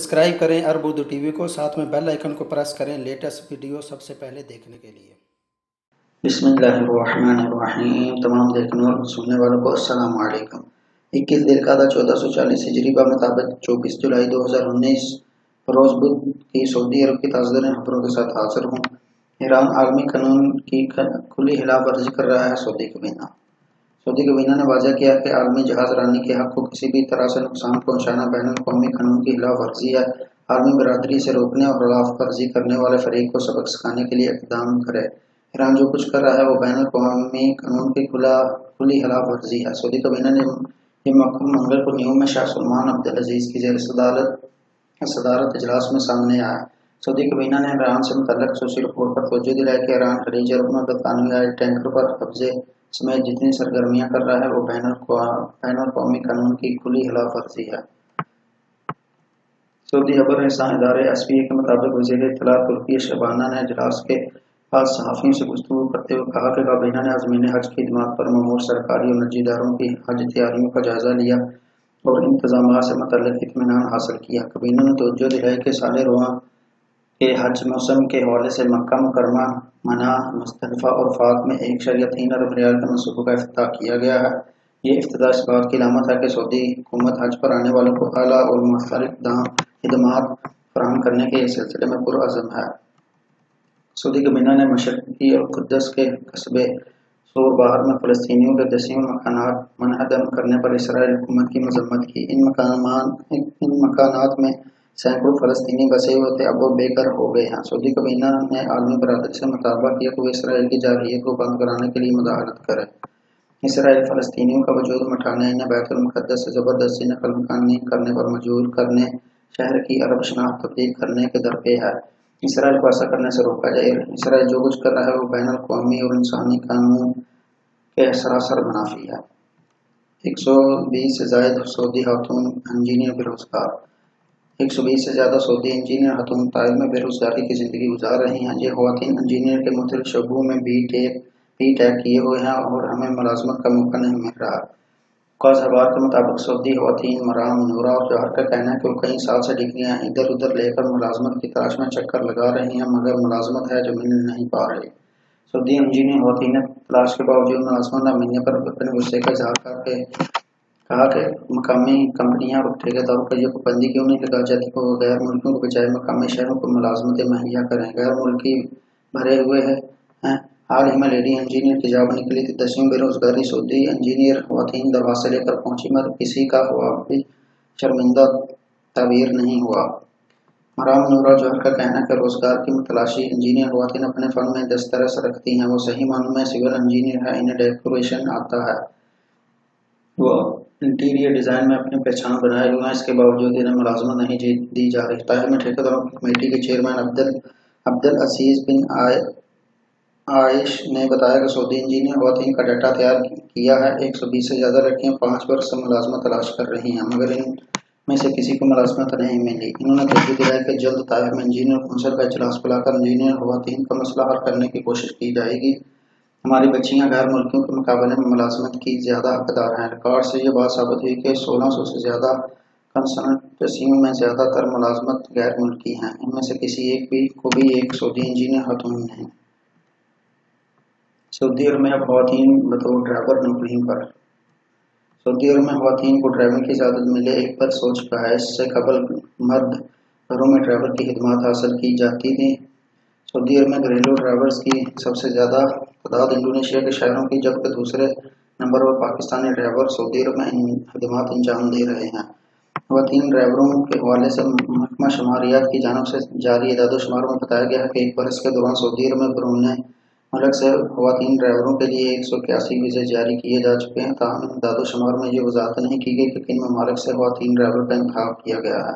Subscribe करें अरब Urdu TV को, साथ में बेल आइकन को प्रेस करें लेटेस्ट वीडियो सबसे पहले देखने के लिए। बिस्मिल्लाहिर्रहमानिर्रहीम। तमाम देखने और सुनने वालों को अस्सलाम वालेकुम। 21 दिलकादा 1440 हिजरी के मुताबिक 24 जुलाई 2019 रोज बुध की सऊदी अरब की ताज़ा खबरों के साथ हाजिर हूँ। ईरान आलमी कानून की खुली खिलाफ वर्जी कर रहा है। सऊदी कबीना ने वाज़ह किया कि आलमी जहाज रानी के हक को किसी भी तरह से नुकसान पहुँचाना बैन अवी कानून की खिलाफ वर्जी है। आलमी बरादरी से रोकने और खिलाफ वर्जी करने वाले फरीक को सबक सिखाने के लिए इक़दाम करे। ईरान जो कुछ कर रहा है वो बैन अवी कानून की खुली खिलाफ वर्जी है। सऊदी कबीना ने ये मंगल को न्यू में शाह सलमान अब्दुल अजीज की ज़ेर सदारत इजलास में सामने आया। सऊदी कबीना ने ईरान से मुतल्लिक़ खसूसी रिपोर्ट पर तवज्जो दिलाई कि ईरान खलीज अरब में बरतानवी ऑयल टैंकर पर कब्जे समेत जितनी सरगर्मियां कर रहा है वो बैन अवी कानून की खुली खिलाफ वर्जी है। सऊदी खबर रसां इदारे SPA के मुताबिक वज़ीर इत्तलात तुर्की शबाना ने इजलास के बाद सहाफ़ियों से गुफ्तगू करते हुए कहा कि काबीना ने आज़मीन हज की खिदमत पर ममूर सरकारी और निजी इदारों की हज तैयारियों का जायज़ा लिया और इंतज़ामात से मुतल्लिक़ इत्मीनान हासिल किया। काबीना ने तवज्जो दिलाई कि साल रवां के हज मौसम के हवाले से मक्का मुकरमा, मना, मुज़दलिफ़ा और फ़ात में 1.3 अरब रियाल के मनसूबे का इफ्तिताह किया गया है। ये इफ्तिताह इस बात की अलामत है कि सऊदी हुकूमत हज पर आने वालों को आला और मुख्तलिफ खिदमात फराहम करने के सिलसिले में पुरअज़्म है। सऊदी कबीना ने मशरक़ी और कुद्दस के कस्बे सोर बाहर में फ़लस्तीनियों के दसियों मकानात मुनहदम करने पर इसराइल हुकूमत की मज़म्मत की। इन मकानात में सैकड़ों फ़लस्तीनी बसे हुए थे, अब वो बेघर हो गए हैं। सऊदी कबीना ने आलमी बरादरी से मुतालबा किया कि वो इसराइल की जारहियत को बंद कराने के लिए मुदाहनत करे। इसराइल फ़लस्तीनियों का वजूद मटाने, इन्हें बैतुल मुक़द्दस से ज़बरदस्ती नकल मकानी करने पर मजबूर करने, शहर की अरब शनाख्त तब्दील करने के दरपे है। इसराइल को ऐसा करने से रोका जाए। इसराइल जो कुछ कर रहा है वो बैन अवी और इंसानी कानून के सरासर मुनाफी है। 120 से ज़ायद सऊदी खातून इंजीनियर बेरोजगार। 120 से ज़्यादा सऊदी इंजीनियर खातून ताइब में बेरोजगारी की ज़िंदगी गुजार रही हैं। ये ख़वातीन इंजीनियर के मुख्तलिफ शोबों में बी.टेक किए हुए हैं और हमें मुलाजमत का मौका नहीं मिल रहा। काज़ अखबार के मुताबिक सऊदी ख़वातीन मराम, नूरा और जौहर का कहना है कि वो कई साल से डिग्रियाँ इधर उधर लेकर मुलाजमत की तलाश में चक्कर लगा रही हैं, मगर मुलाजमत है जो मिल नहीं पा रही। सऊदी इंजीनियर ख़वातीन ने तलाश के बावजूद मुलाजमत न मिलने पर अपने गुस्से का इजहार करके कहा कि मकामी कंपनियां और ठेकेदारों पर यह पाबंदी क्यों नहीं लगाई जाती कि वो गैर मुल्कियों के बजाय मकामी शहरों को मुलाजमतें मुहैया करें। गैर मुल्की भरे हुए हैं। हाल ही में लेडी इंजीनियर की जॉब निकली थी। दसियों बेरोजगारी सऊदी इंजीनियर ख़वातीन दरवाजे लेकर पहुंची, मगर किसी का ख्वाब भी शर्मिंदा ताबीर नहीं हुआ। मराम, नूरा जौहर का कहना है कि रोजगार की तलाशी इंजीनियर ख़वातीन अपने फन में दस्तरस रखती हैं। वो सही मानों में सिविल इंजीनियर है, इन्हें डेकोरेशन आता है, वो इंटीरियर डिज़ाइन में अपनी पहचान बनाए हुए हैं, इसके बावजूद इन्हें मुलाजमत नहीं दी जा रही। ताइब में ठेकेदारों की कमेटी के चेयरमैन अब्दुल अजीज बिन आयश ने बताया कि सऊदी इंजीनियर ख़वातीन का डाटा तैयार किया है। 120 से ज़्यादा लड़कियां 5 वर्ष से मुलाजमत तलाश कर रही हैं, मगर इनमें से किसी को मुलाजमत नहीं मिली। इन्होंने तवज्जो दिलाई कि जल्द ताइब में इंजीनियर कौंसिल का इजलास बुलाकर इंजीनियर ख़वातीन का मसला हल करने की कोशिश की जाएगी। हमारी बच्चियां गैर मुल्कियों के मुकाबले में मुलाजमत की ज़्यादा हकदार हैं। रिकॉर्ड से ये बात साबित हुई कि 1600 से ज़्यादा कंसल्टेंसियों में ज़्यादातर मुलाजमत गैर मुल्की हैं। इनमें से किसी को भी एक सऊदी इंजीनियर खातून नहीं। सऊदी अरब में अब ख़वातीन बतौर ड्राइवर नौकरियों पर। सऊदी अरब में ख़वातीन को ड्राइविंग की इजाज़त मिले एक पर सोच चुका है। इससे कबल मर्द घरों में ड्राइवर की खिदमत हासिल की जाती थी। सऊदी अरब में घरेलू ड्राइवर्स की सबसे ज़्यादा तादाद इंडोनेशिया के शहरों की, जबकि दूसरे नंबर पर पाकिस्तानी ड्राइवर सऊदी अरब में खिदमत अंजाम दे रहे हैं। ख़वातीन ड्राइवरों के हवाले से महकमा शुमारियात की जानिब से जारी इदाद-ओ-शुमार में बताया गया है कि एक बरस के दौरान सऊदी अरब में बैरून मुल्क से ख़वातीन ड्राइवरों के लिए 181 वीज़े जारी किए जा चुके हैं। ताहम इन इदाद-ओ-शुमार में ये वज़ाहत नहीं की गई कि किन ममालिक से ख़वातीन ड्राइवर का इंतखाब किया गया है।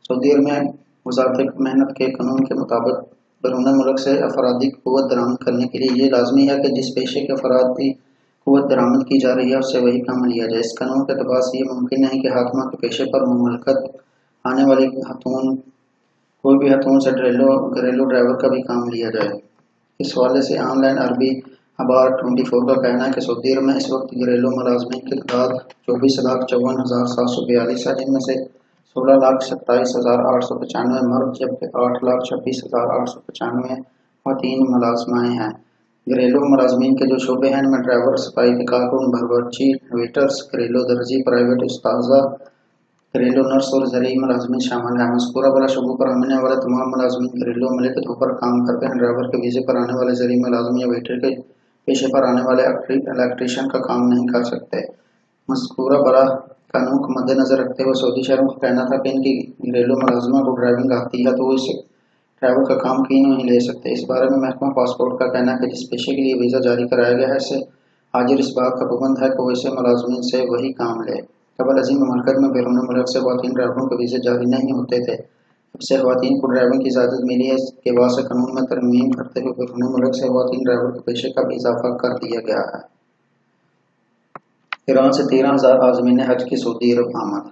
सऊदी अरब में वज़ारत मेहनत के कानून के मुताबिक बैरून मुल्क से अफरादी क़ुव्वत दरामद करने के लिए ये लाज़मी है कि जिस पेशे के अफरादी क़ुव्वत दरामद की जा रही है उससे वही काम लिया जाए। इस कानून के अतबार से ये मुमकिन नहीं कि हाकिमा के पेशे पर मुमलकत आने वाली कोई भी खातून से घरेलू ड्राइवर का भी काम लिया जाए। इस हवाले से ऑनलाइन अरबी अखबार 24 का कहना है कि सऊदी अरब में इस वक्त घरेलू मुलाजमीन की तादाद 24,54,742 है, जिनमें से 16,27,895 मर्द जबकि 8,26,895 ख़वातीन मुलाजमाएँ हैं। घरेलू मुलाजमीन के जो शोबे हैं इनमें ड्राइवर, सफाई के कारकुन, बावर्ची, वेटर्स, घरेलू दर्जी, प्राइवेट उस्ताजा, घरेलू नर्स और ज़रूरी मुलाजमीन शामिल हैं। मज़कूरा वाला शोबों पर आने वाले तमाम मुलाजमीन घरेलू अमले के तौर पर काम करते हैं। ड्राइवर के वीज़े पर आने वाले ज़रूरी मुलाजिम या वेटर के पेशे पर आने वाले इलेक्ट्रीशियन का काम नहीं कर सकते। मज़कूरा बड़ा कानून को मद्देनजर रखते हुए सऊदी शहरों का कहना था कि इनकी घरेलू मुलाजमा को ड्राइविंग आती है तो वो इस ड्राइवर का काम क्यों नहीं ले सकते। इस बारे में महकमा पासपोर्ट का कहना है कि जिस पेशे के लिए वीज़ा जारी कराया गया है इससे हाजिर इस बात का पाबंद है कि वो इसे मुलाजमीन से वही काम ले। कबल अजीम ममलकत में बैरून मुल्क से ख़वातीन ड्राइवरों के वीज़े जारी नहीं होते थे। जब से ख़वातीन को ड्राइविंग की इजाज़त मिली है इसके बाद से कानून में तरमीम करते हुए बैरून मुल्क से ख़वातीन ड्राइवर के पेशे का भी इजाफा कर दिया गया है। ईरान से 13,000 आज़मीन हज की सऊदी अरब आमद।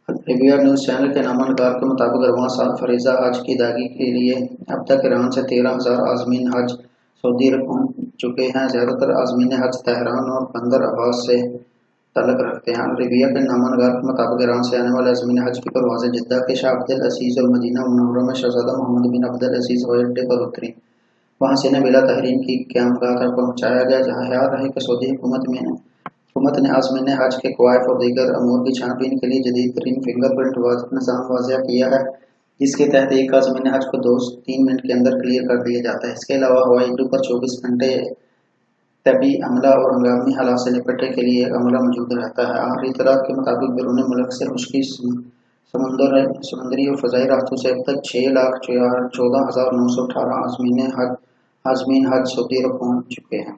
अरबिया न्यूज़ चैनल के नामानुसार के मुताबिक रवां साल फरीज़ा हज की अदायगी के लिए अब तक ईरान से 13,000 आज़मीन हज सऊदी अरब पहुँच चुके हैं। ज़्यादातर आज़मीन हज तेहरान और बंदर अब्बास से तल्लुक़ रखते हैं। अरबिया के नामानुसार के मुताबिक ईरान से आने वाले आज़मीन हज की परवाज़ें जिद्दा के शाह अब्दुल अज़ीज़ और मदीना मुनव्वरा में शहज़ादा मोहम्मद बिन अब्दुल अज़ीज़ हवाई अड्डे पर उतरी। वहाँ से इन्हें बिला तहरीम की क़यामगाह तक पहुँचाया गया, जहाँ ख्याल रहे कि सऊदी हुकूमत ने आज़मीन हज के क़वाइफ़ और दीगर अमूर की छानबीन के लिए जदीद तरीन फिंगरप्रिंट निज़ाम वाज़िया किया है, जिसके तहत एक आज़मीन हज को 2-3 मिनट के अंदर क्लियर कर दिया जाता है। इसके अलावा हवाई अड्डों पर 24 घंटे तबी अमला और हंगामी हालात से निपटने के लिए एक अमला मौजूद रहता है। आखिरी इत्तलात के मुताबिक बैरून मुल्क से खुश्की, समुद्री और फ़ज़ाई रास्तों से अब तक 6,14,918 आज़मीन हज सऊदी अरब पहुँच चुके हैं।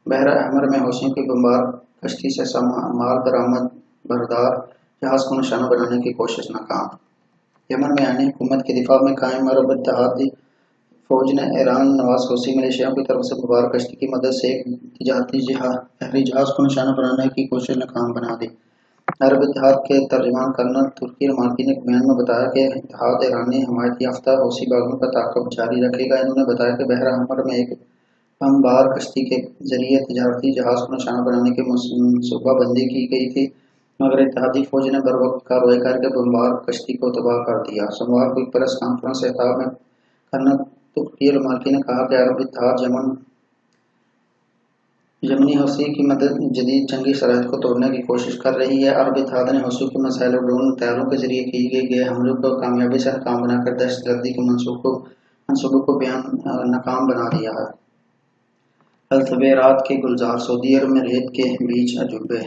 बहर अहमर में हौसियों की बमबार कश्ती से माल बरामद बरदार जहाज़ को निशाना बनाने की कोशिश नाकाम। यमन में आने हुकूमत के दिफा में कायम अरब इत्तेहादी फौज ने ईरान नवाज हौसी मिलिशियाओं की तरफ से बमबार कश्ती की मदद से एक तिजारती बहरी जहाज़ को निशाना बनाने की कोशिश नाकाम बना दी। अरब इत्तेहाद के तर्जुमान कर्नल तुर्की रमाती ने बयान में बताया कि इत्तेहाद ईरानी हमायत याफ्ता हौसी बागों का ताक़ब जारी रखेगा। इन्होंने बताया कि बहर अहमर में एक बमबार कश्ती के जरिए तिजारती जहाज़ को निशाना बनाने की मनसूबाबंदी की गई थी, मगर इत्तेहादी फौज ने बर वक्त कार्रवाई करके बमबार कश्ती को तबाह कर दिया। सोमवार को एक प्रेस कॉन्फ्रेंस से खिताब में कर्नल तुर्की रमाती ने कहा कि अरब इत्तेहाद यमनी हौसी की मदद जदीद जंगी शराइत को तोड़ने की कोशिश कर रही है। अरब इत्तेहाद ने हौसियों के मिसाइल और ड्रोन तैयारों के जरिए किए गए हमलों को कामयाबी से नाकाम बनाकर दहशतगर्दी के मनसूबों को नाकाम बना दिया है। अल-तवेरात के गुलजार। सऊदी अरब में रेत के बीच अजूबे।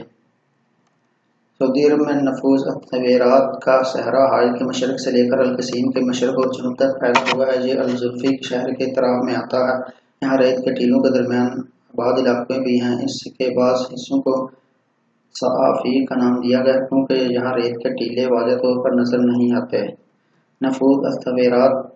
सऊदी अरब में नफूज अल-तवेरात का सहरा हाइल के मशरक से लेकर अल-कसीम के मशरक और जनूब तक फैला हुआ है। ये अल-जुल्फी शहर के तराव में आता है। यहाँ रेत के टीलों के दरमियान आबाद इलाके भी हैं। इसके बाद हिस्सों को सआफीर का नाम दिया गया क्योंकि यहाँ रेत के टीले वाज़ेह तौर पर नजर नहीं आते। नफूज अल-तवेरात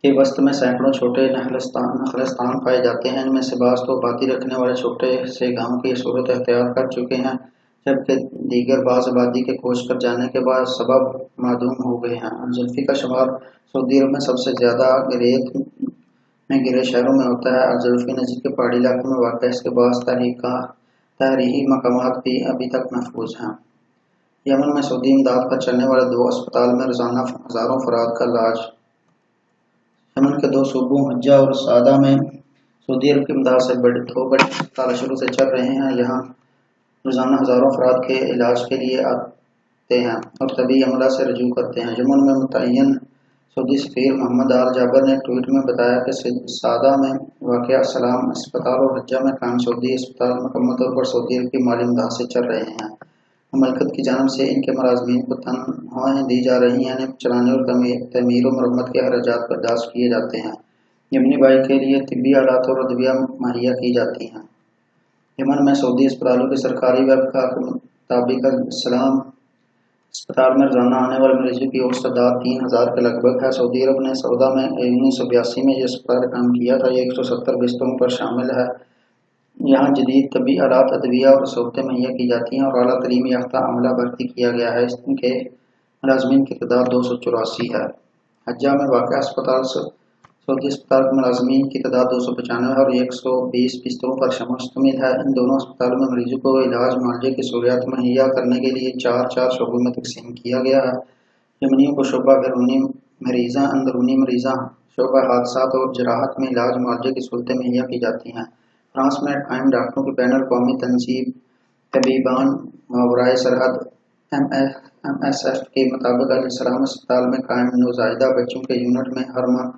के वस्त में सैकड़ों छोटे नखलस्तान पाए जाते हैं। इनमें से बाज़ तो आबादी रखने वाले छोटे से गाँव की सूरत अख्तियार कर चुके हैं, जबकि दीगर बाज़ आबादी के खोज कर जाने के बाद सबब मादूम हो गए हैं। अल-जुल्फी का शुमार सऊदी अरब में सबसे ज़्यादा रेत में घिरे शहरों में होता है। अल-जुल्फी नज़दीक के पहाड़ी इलाकों में वाक़ है। इसके बाद तारीख़ी मकामात भी अभी तक महफूज हैं। यमन में सऊदी इमदाद पर चलने वाले 2 अस्पताल में रोज़ाना हज़ारों अफराद का इलाज। यमन के 2 सूबों हज्जा और सादा में सऊदी अरब की इमदाद से 2 बड़े अस्पताल शुरू से चल रहे हैं। यहाँ रोज़ाना हज़ारों अफराद के इलाज के लिए आते हैं और तबी अमला से रजू करते हैं। यमन में मुतय्यन सऊदी सफ़ीर मोहम्मद आल जाबर ने ट्वीट में बताया कि सादा में वाक़ सलाम अस्पताल और हज्जा में कायम सऊदी अस्पताल मुकम्मल तौर पर सऊदी अरब की माली इमदाद से चल रहे हैं। ममलकत की जानिब से इनके मुलाज़मीन को तनख्वाहें दी जा रही हैं। इन्हें चलाने और तमीर और मरम्मत के अखराजात बर्दाश्त किए जाते हैं। यमनी भाई के लिए तिब्बी आलात और अदविया मुहैया की जाती हैं। यमन में सऊदी अस्पतालों की सरकारी वेबसाइट के मुताबिक सलाम अस्पताल में रोज़ाना आने वाले मरीजों की औसत तादाद 3,000 के लगभग है। सऊदी अरब ने सौदा में 1982 में यह अस्पताल कायम किया था। यह 170 बिस्तरों पर शामिल है। यहाँ जदीद तबी आलात, अदविया और सहूलतें मुहैया की जाती हैं और आला तरीम याफ्ता अमला भर्ती किया गया है। इनके मुलाज़मीन की तादाद 284 है। हज्जा में वाक़ अस्पताल सऊदी अस्पताल के मुलाजमीन की तादाद 295 और 120 बिस्तरों पर मुश्तमिल है। इन दोनों अस्पतालों में मरीजों को इलाज मुआवजे की सहूलियात मुहैया करने के लिए 4 शोबों में तकसीम किया गया है। यमनियों को शोबा बैरूनी मरीज़ा, अंदरूनी मरीज़ा, शोबा हादसात और जराहत में इलाज मुआवजे की सहूलतें मुहैया की जाती हैं। फ्रांस में कायम डॉक्टरों की पैनल कौमी तंजीम तबीबान मावराए सरहद MSF के मुताबिक अल सलाम अस्पताल में कायम नौज़ायदा बच्चों के यूनिट में हर माह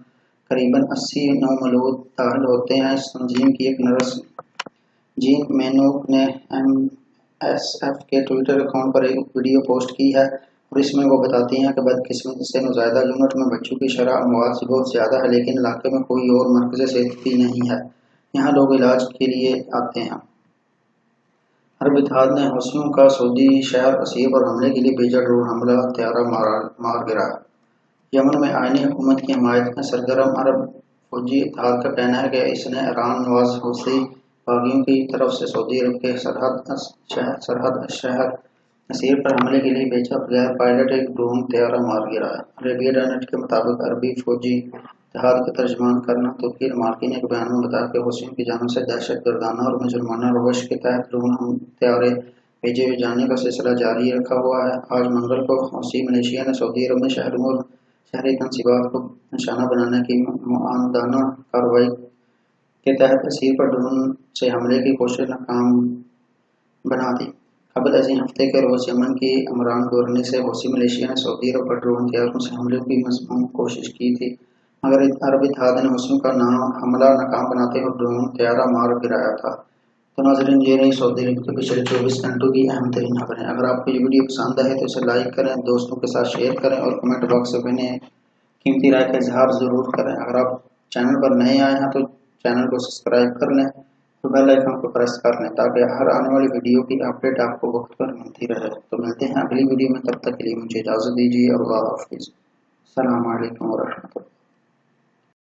करीबन 80 नवमौलूद दाखिल होते हैं। इस तंजीम की एक नर्स जीन मैनोक ने MSF के ट्विटर अकाउंट पर एक वीडियो पोस्ट की है और इसमें वो बताती हैं कि बदकिस्मती से नौज़ायदा यूनिट में बच्चों की शरह अमवात से बहुत ज़्यादा है, लेकिन इलाके में कोई और मरकज़ सेहत भी नहीं है। यहाँ लोग इलाज के लिए आते हैं। अरब इत्तेहाद ने हौसियों का सऊदी शहर असीर पर हमले के लिए भेजा ड्रोन हमला, त्यारा मार गिराया। यमन में आईनी हुकूमत की हिमायत में सरगर्म अरब फौजी इत्तेहाद का कहना है कि इसने ईरान नवाज हौसी बागियों की तरफ से सऊदी अरब के सरहद शहर असीर पर हमले के लिए भेजा बगैर पायलट एक ड्रोन त्यारा मार गिराया। अरेबिया नेट के मुताबिक अरबी फौजी इत्तेहाद का तर्जमान करना तुर्की मार्की ने एक बयान में बताया कि हौसियों की जानिब से दहशत गर्दाना और मुसलमाना रवश के तहत ड्रोन त्यारे भेजे हुए जाने का सिलसिला जारी रखा हुआ है। आज मंगल को हौसी मलेशिया ने सऊदी अरब में शहरी तनसीबात को निशाना बनाने की मुआंदाना कार्रवाई के तहत असीर पर ड्रोन से हमले की कोशिश नाकाम बना दी। कबल अजी हफ्ते के रोज़ यमन की अमरान गवर्नर से हौसी मलेशिया ने सऊदी अरब पर ड्रोन त्यारों से हमले की मज़मून कोशिश की थी, मगर अरब इत्तेहाद ने हौसियों का हमला नाकाम बनाते हुए ड्रोन त्यारा मार गिराया था। तो नाज़रीन, ये रही सऊदी अरब के पिछले 24 घंटों की अहम तरीन खबरें। अगर आपको ये वीडियो पसंद आए तो इसे लाइक करें, दोस्तों के साथ शेयर करें और कमेंट बॉक्स में अपने कीमती राय का इजहार ज़रूर करें। अगर आप चैनल पर नए आए हैं तो चैनल को सब्सक्राइब कर लें, तो बेल आइकन को प्रेस कर लें ताकि हर आने वाली वीडियो की अपडेट आपको वक्त पर मिलती रहे। तो मिलते हैं अगली वीडियो में, तब तक के लिए मुझे इजाज़त दीजिए। अल्लाह हाफिज़। अस्सलाम वालेकुम व रहमतुल्लाह।